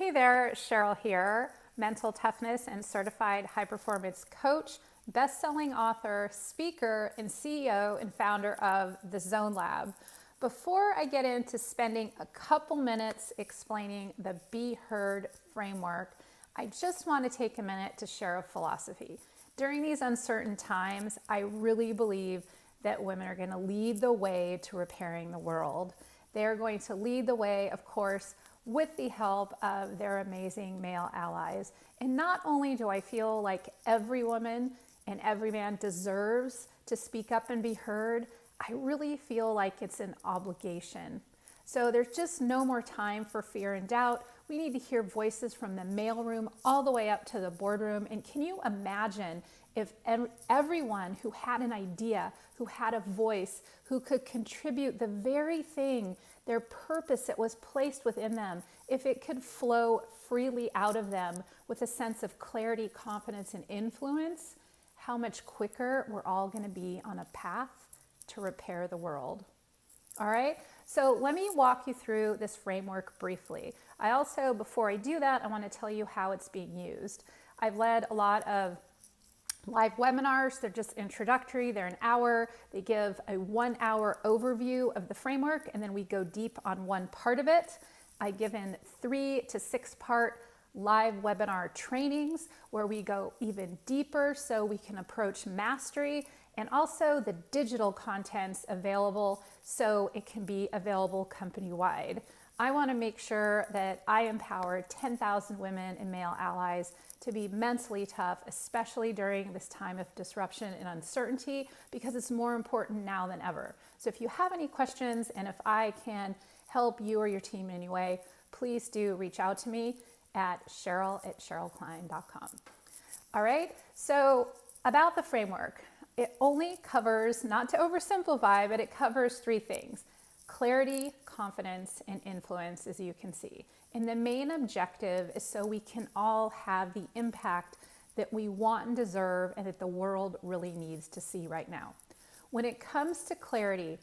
Hey there, Sheryl here, mental toughness and certified high performance coach, best-selling author, speaker, and CEO and founder of the Zone Lab. Before I get into spending a couple minutes explaining the b.HER.d framework, I just want to take a minute to share a philosophy. During these uncertain times, I really believe that women are going to lead the way to repairing the world. They are going to lead the way, of course, with the help of their amazing male allies. And not only do I feel like every woman and every man deserves to speak up and be heard, I really feel like it's an obligation. So there's just no more time for fear and doubt. We need to hear voices from the mailroom all the way up to the boardroom. And can you imagine if everyone who had an idea, who had a voice, who could contribute the very thing, their purpose that was placed within them, if it could flow freely out of them with a sense of clarity, confidence, and influence, how much quicker we're all going to be on a path to repair the world. All right, so let me walk you through this framework briefly. I also, before I do that, I want to tell you how it's being used. I've led a lot of live webinars. They're just introductory. They're an hour. They give a 1 hour overview of the framework, and then we go deep on one part of it. I've given 3 to 6 part live webinar trainings where we go even deeper so we can approach mastery, and also the digital contents available so it can be available company-wide. I want to make sure that I empower 10,000 women and male allies to be mentally tough, especially during this time of disruption and uncertainty, because it's more important now than ever. So if you have any questions and if I can help you or your team in any way, please do reach out to me at Sheryl@SherylKline.com. All right, so about the framework, it only covers, not to oversimplify, but it covers 3 things: clarity, confidence, and influence, as you can see. And the main objective is so we can all have the impact that we want and deserve and that the world really needs to see right now. When it comes to clarity,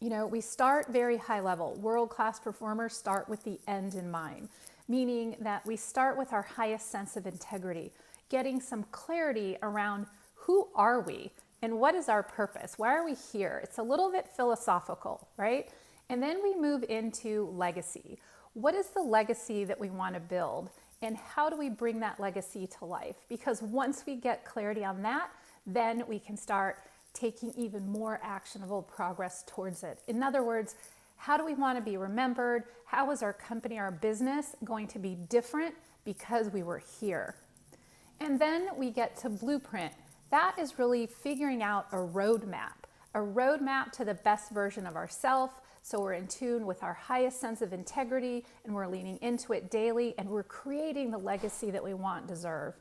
we start very high level. World-class performers start with the end in mind, meaning that we start with our highest sense of integrity, getting some clarity around who are we and what is our purpose? Why are we here? It's a little bit philosophical, right? And then we move into legacy. What is the legacy that we want to build? And how do we bring that legacy to life? Because once we get clarity on that, then we can start taking even more actionable progress towards it. In other words, how do we want to be remembered? How is our company, our business going to be different because we were here? And then we get to blueprint. That is really figuring out a roadmap to the best version of ourselves. So we're in tune with our highest sense of integrity and we're leaning into it daily and we're creating the legacy that we want and deserve.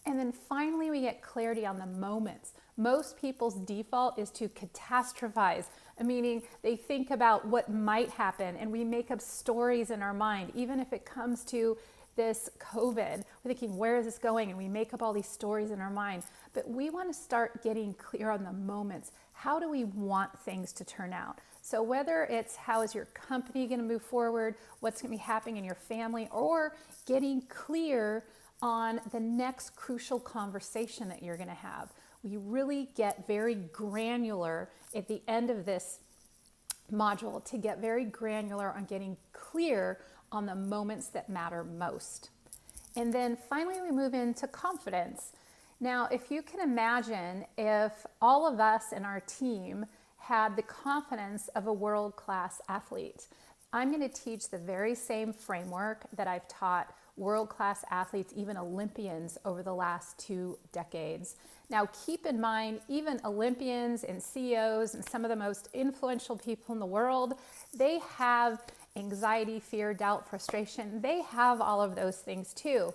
And then finally, we get clarity on the moments. Most people's default is to catastrophize, meaning they think about what might happen and we make up stories in our mind. Even if it comes to this COVID, we're thinking, where is this going? And we make up all these stories in our mind. But we want to start getting clear on the moments. How do we want things to turn out? So whether it's how is your company going to move forward, what's going to be happening in your family, or getting clear on the next crucial conversation that you're going to have. We really get very granular at the end of this module to get very granular on getting clear on the moments that matter most. And then finally, we move into confidence. Now, if you can imagine if all of us in our team had the confidence of a world-class athlete, I'm going to teach the very same framework that I've taught world-class athletes, even Olympians, over the last 2 decades. Now, keep in mind, even Olympians and CEOs and some of the most influential people in the world, they have anxiety, fear, doubt, frustration. They have all of those things too.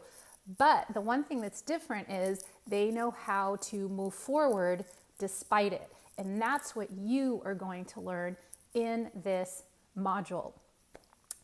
But the one thing that's different is they know how to move forward despite it. And that's what you are going to learn in this module.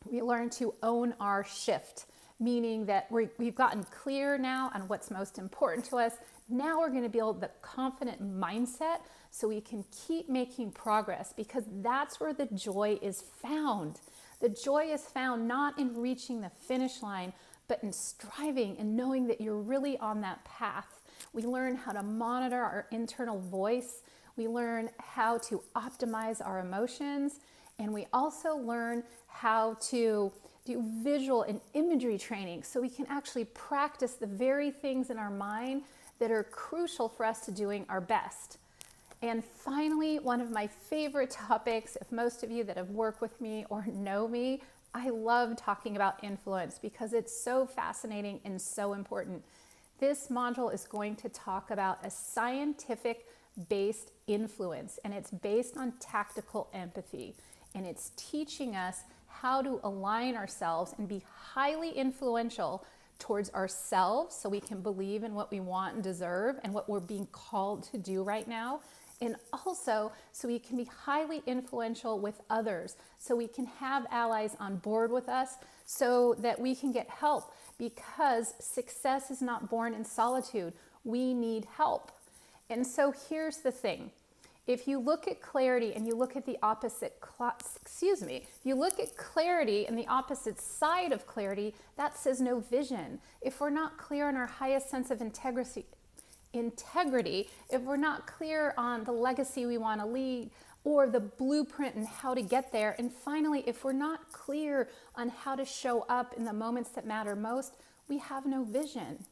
We learn to own our shift, meaning that we've gotten clear now on what's most important to us. Now we're going to build the confident mindset so we can keep making progress, because that's where the joy is found. The joy is found not in reaching the finish line, but in striving and knowing that you're really on that path. We learn how to monitor our internal voice. We learn how to optimize our emotions. And we also learn how to do visual and imagery training so we can actually practice the very things in our mind that are crucial for us to doing our best. And finally, one of my favorite topics, if most of you that have worked with me or know me, I love talking about influence because it's so fascinating and so important. This module is going to talk about a scientific-based influence, and it's based on tactical empathy. And it's teaching us how to align ourselves and be highly influential towards ourselves so we can believe in what we want and deserve and what we're being called to do right now. And also so we can be highly influential with others, so we can have allies on board with us so that we can get help, because success is not born in solitude. We need help. And so here's the thing. If you look at clarity and you look at the opposite, if you look at clarity and the opposite side of clarity, that says no vision. If we're not clear on our highest sense of integrity, if we're not clear on the legacy we want to lead or the blueprint and how to get there, and finally, if we're not clear on how to show up in the moments that matter most, we have no vision.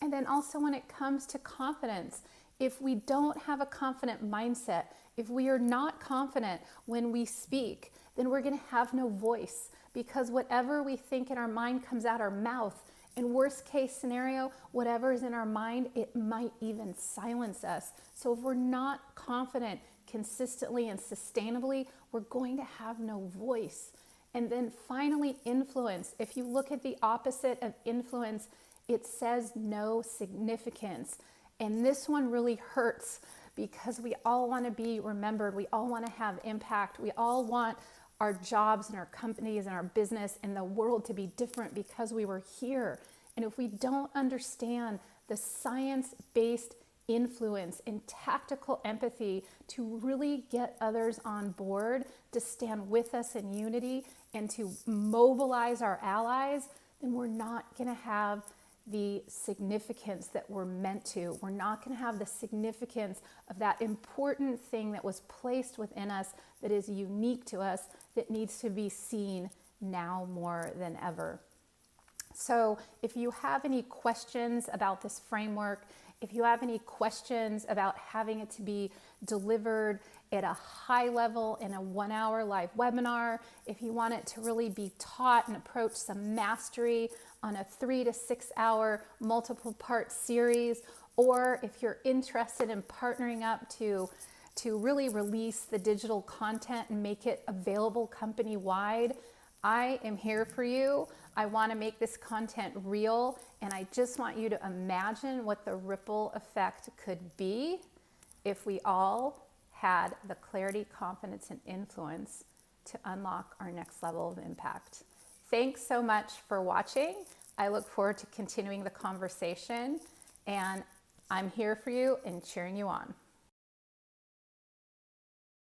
And then also when it comes to confidence, if we don't have a confident mindset, if we are not confident when we speak, then we're going to have no voice, because whatever we think in our mind comes out our mouth. In worst case scenario, whatever is in our mind, it might even silence us. So if we're not confident consistently and sustainably, we're going to have no voice. And then finally, influence. If you look at the opposite of influence, it says no significance. And this one really hurts because we all want to be remembered. We all want to have impact. We all want our jobs and our companies and our business and the world to be different because we were here. And if we don't understand the science-based influence and tactical empathy to really get others on board, to stand with us in unity and to mobilize our allies, then we're not going to have the significance that we're meant to. We're not going to have the significance of that important thing that was placed within us, that is unique to us, that needs to be seen now more than ever. So if you have any questions about this framework, if you have any questions about having it to be delivered at a high level in a 1-hour live webinar, if you want it to really be taught and approach some mastery on a 3 to 6 hour multiple part series, or if you're interested in partnering up to really release the digital content and make it available company-wide, I am here for you. I want to make this content real, and I just want you to imagine what the ripple effect could be if we all had the clarity, confidence, and influence to unlock our next level of impact. Thanks so much for watching. I look forward to continuing the conversation, and I'm here for you and cheering you on.